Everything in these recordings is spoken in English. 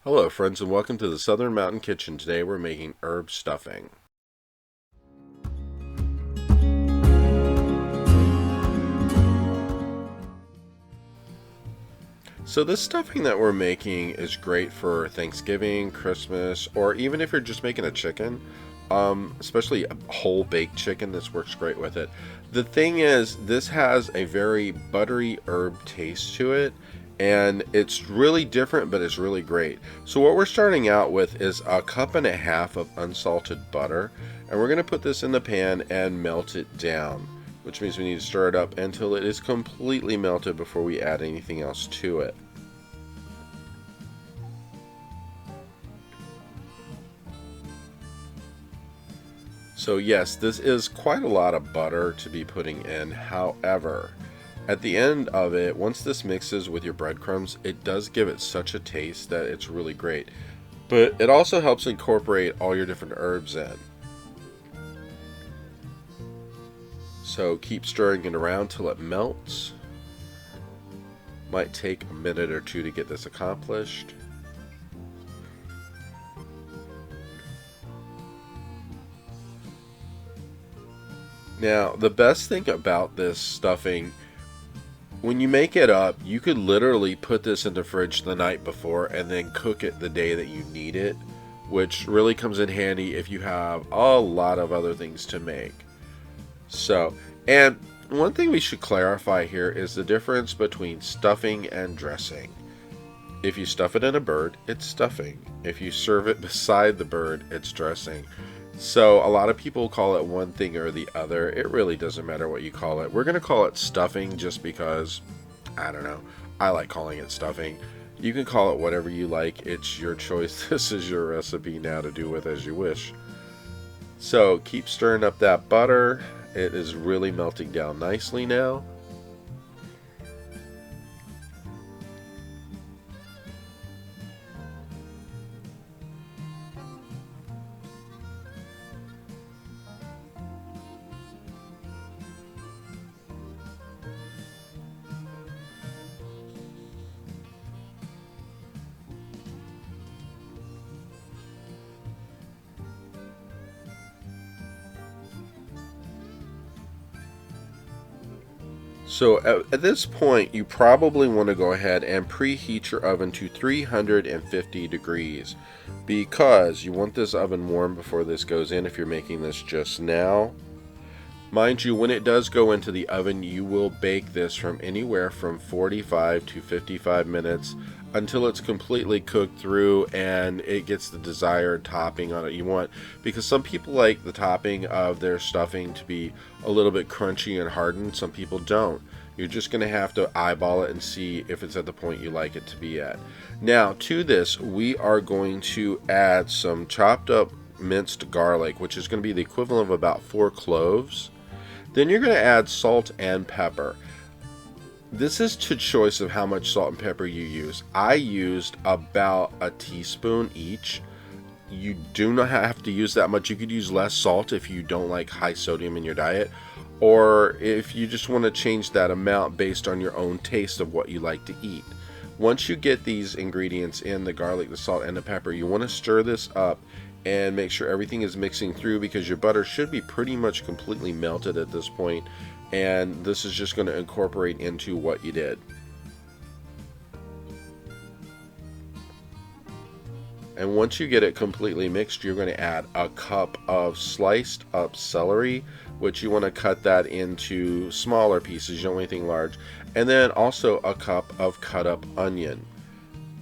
Hello friends and welcome to the Southern Mountain Kitchen. Today we're making herb stuffing. So this stuffing that we're making is great for Thanksgiving, Christmas, or even if you're just making a chicken. Especially a whole baked chicken, this works great with it. The thing is, this has a very buttery herb taste to it, and it's really different, but it's really great. So what we're starting out with is a cup and a half of unsalted butter, and we're going to put this in the pan and melt it down, which means we need to stir it up until it is completely melted before we add anything else to it. So yes, this is quite a lot of butter to be putting in. However, at the end of it, once this mixes with your breadcrumbs, it does give it such a taste that it's really great. But it also helps incorporate all your different herbs in. So keep stirring it around till it melts. Might take a minute or two to get this accomplished. Now, the best thing about this stuffing, when you make it up, you could literally put this in the fridge the night before and then cook it the day that you need it, which really comes in handy if you have a lot of other things to make. So, and one thing we should clarify here is the difference between stuffing and dressing. If you stuff it in a bird, it's stuffing. If you serve it beside the bird, it's dressing. So a lot of people call it one thing or the other. It really doesn't matter what you call it. We're going to call it stuffing just because, I don't know, I like calling it stuffing. You can call it whatever you like. It's your choice. This is your recipe now to do with as you wish. So keep stirring up that butter. It is really melting down nicely now. So at this point, you probably want to go ahead and preheat your oven to 350 degrees because you want this oven warm before this goes in if you're making this just now. Mind you, when it does go into the oven, you will bake this from anywhere from 45 to 55 minutes until it's completely cooked through and it gets the desired topping on it you want. Because some people like the topping of their stuffing to be a little bit crunchy and hardened. Some people don't. You're just going to have to eyeball it and see if it's at the point you like it to be at. Now, to this, we are going to add some chopped up minced garlic, which is going to be the equivalent of about 4 cloves. Then you're going to add salt and pepper. This is to choice of how much salt and pepper you use. I used about a teaspoon each. You do not have to use that much. You could use less salt if you don't like high sodium in your diet, or if you just want to change that amount based on your own taste of what you like to eat. Once you get these ingredients in, the garlic, the salt, and the pepper, you want to stir this up and make sure everything is mixing through because your butter should be pretty much completely melted at this point, and this is just going to incorporate into what you did. And once you get it completely mixed, you're going to add a cup of sliced up celery, which you want to cut that into smaller pieces. You don't want anything large. And then also a cup of cut up onion.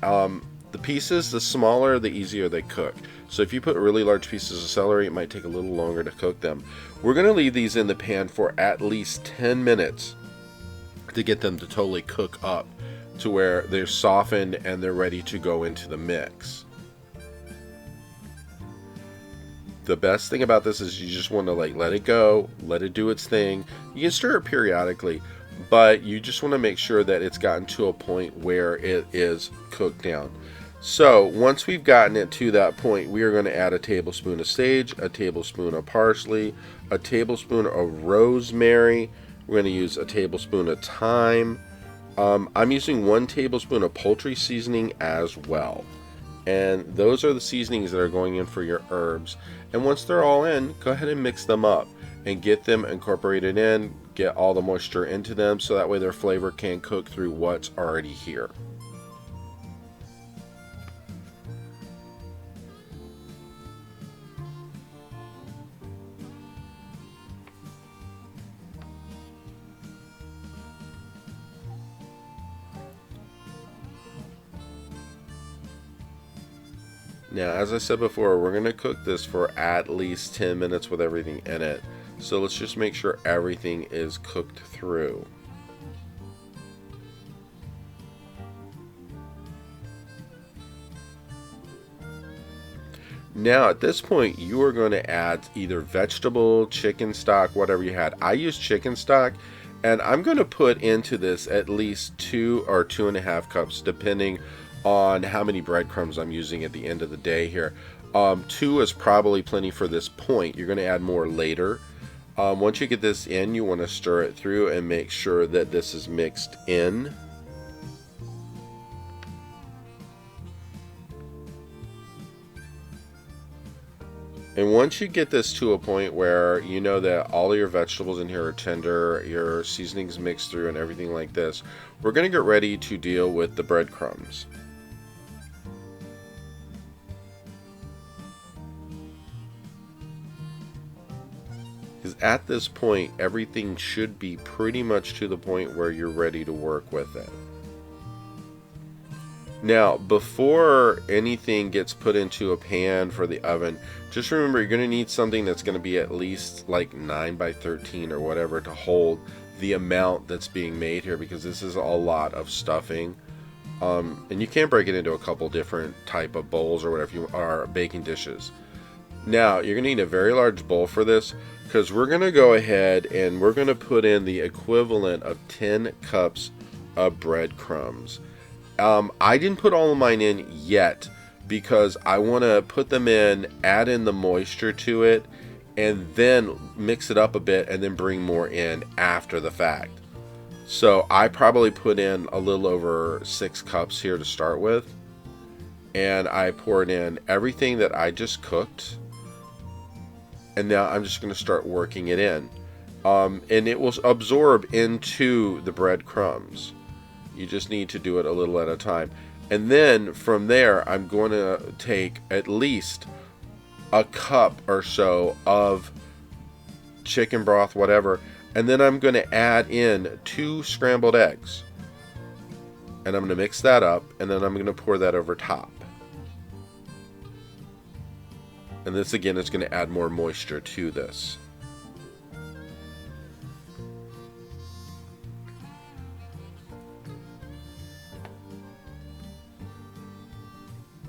The pieces, the smaller, the easier they cook. So if you put really large pieces of celery, it might take a little longer to cook them. We're going to leave these in the pan for at least 10 minutes to get them to totally cook up to where they're softened and they're ready to go into the mix. The best thing about this is you just want to let it go, let it do its thing. You can stir it periodically, but you just want to make sure that it's gotten to a point where it is cooked down. So once we've gotten it to that point, we are going to add a tablespoon of sage, a tablespoon of parsley, a tablespoon of rosemary. We're going to use a tablespoon of thyme. I'm using 1 tablespoon of poultry seasoning as well. And those are the seasonings that are going in for your herbs. And once they're all in, go ahead and mix them up and get them incorporated in, get all the moisture into them so that way their flavor can cook through what's already here. Now, as I said before, we're going to cook this for at least 10 minutes with everything in it. So let's just make sure everything is cooked through. Now, at this point, you are going to add either vegetable, chicken stock, whatever you had. I use chicken stock, and I'm going to put into this at least 2 or 2.5 cups, depending on how many breadcrumbs I'm using at the end of the day here. 2 is probably plenty for this point. You're going to add more later. Once you get this in, you want to stir it through and make sure that this is mixed in. And once you get this to a point where you know that all of your vegetables in here are tender, your seasonings mixed through and everything like this, we're going to get ready to deal with the breadcrumbs. Because at this point, everything should be pretty much to the point where you're ready to work with it. Now, before anything gets put into a pan for the oven, just remember you're going to need something that's going to be at least like 9 by 13 or whatever to hold the amount that's being made here, because this is a lot of stuffing. And you can break it into a couple different type of bowls or whatever you are, baking dishes. Now, you're going to need a very large bowl for this, because we're going to go ahead and we're going to put in the equivalent of 10 cups of breadcrumbs. I didn't put all of mine in yet because I want to put them in, add in the moisture to it, and then mix it up a bit and then bring more in after the fact. So I probably put in a little over 6 cups here to start with, and I poured in everything that I just cooked, and now I'm just going to start working it in, and it will absorb into the breadcrumbs. You just need to do it a little at a time. And then from there, I'm going to take at least a cup or so of chicken broth, whatever, and then I'm going to add in 2 scrambled eggs. And I'm going to mix that up, and then I'm going to pour that over top. And this again is going to add more moisture to this.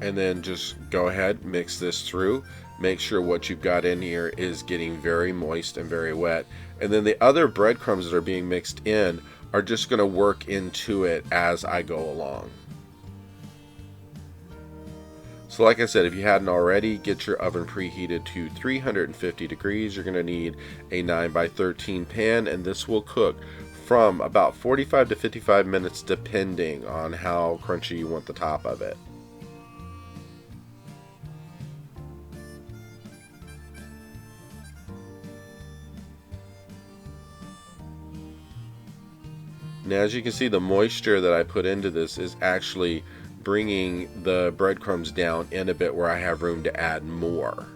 And then just go ahead, mix this through. Make sure what you've got in here is getting very moist and very wet. And then the other breadcrumbs that are being mixed in are just going to work into it as I go along. So like I said, if you hadn't already, get your oven preheated to 350 degrees. You're going to need a 9 by 13 pan, and this will cook from about 45 to 55 minutes depending on how crunchy you want the top of it. Now, as you can see, the moisture that I put into this is actually bringing the breadcrumbs down in a bit where I have room to add more.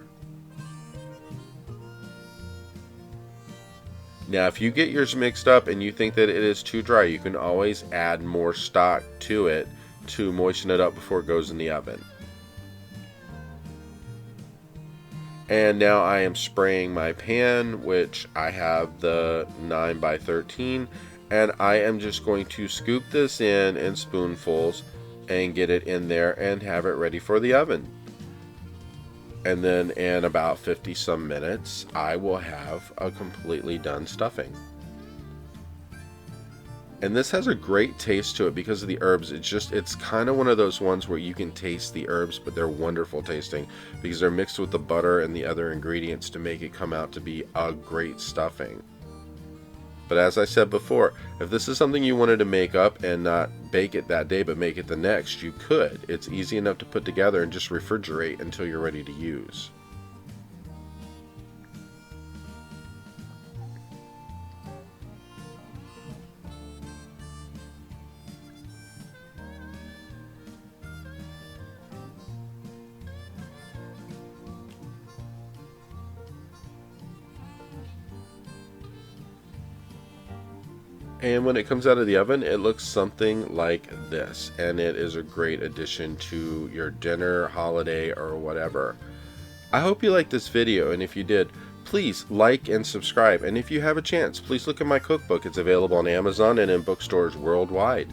Now, if you get yours mixed up and you think that it is too dry, you can always add more stock to it to moisten it up before it goes in the oven. And now I am spraying my pan, which I have the 9 by 13, and I am just going to scoop this in spoonfuls and get it in there and have it ready for the oven. And then in about 50 some minutes, I will have a completely done stuffing. And this has a great taste to it because of the herbs. It's kind of one of those ones where you can taste the herbs, but they're wonderful tasting because they're mixed with the butter and the other ingredients to make it come out to be a great stuffing. But as I said before, if this is something you wanted to make up and not bake it that day but make it the next, you could. It's easy enough to put together and just refrigerate until you're ready to use. And when it comes out of the oven, it looks something like this, and it is a great addition to your dinner, holiday, or whatever. I hope you liked this video, and if you did, please like and subscribe. And if you have a chance, please look at my cookbook. It's available on Amazon and in bookstores worldwide.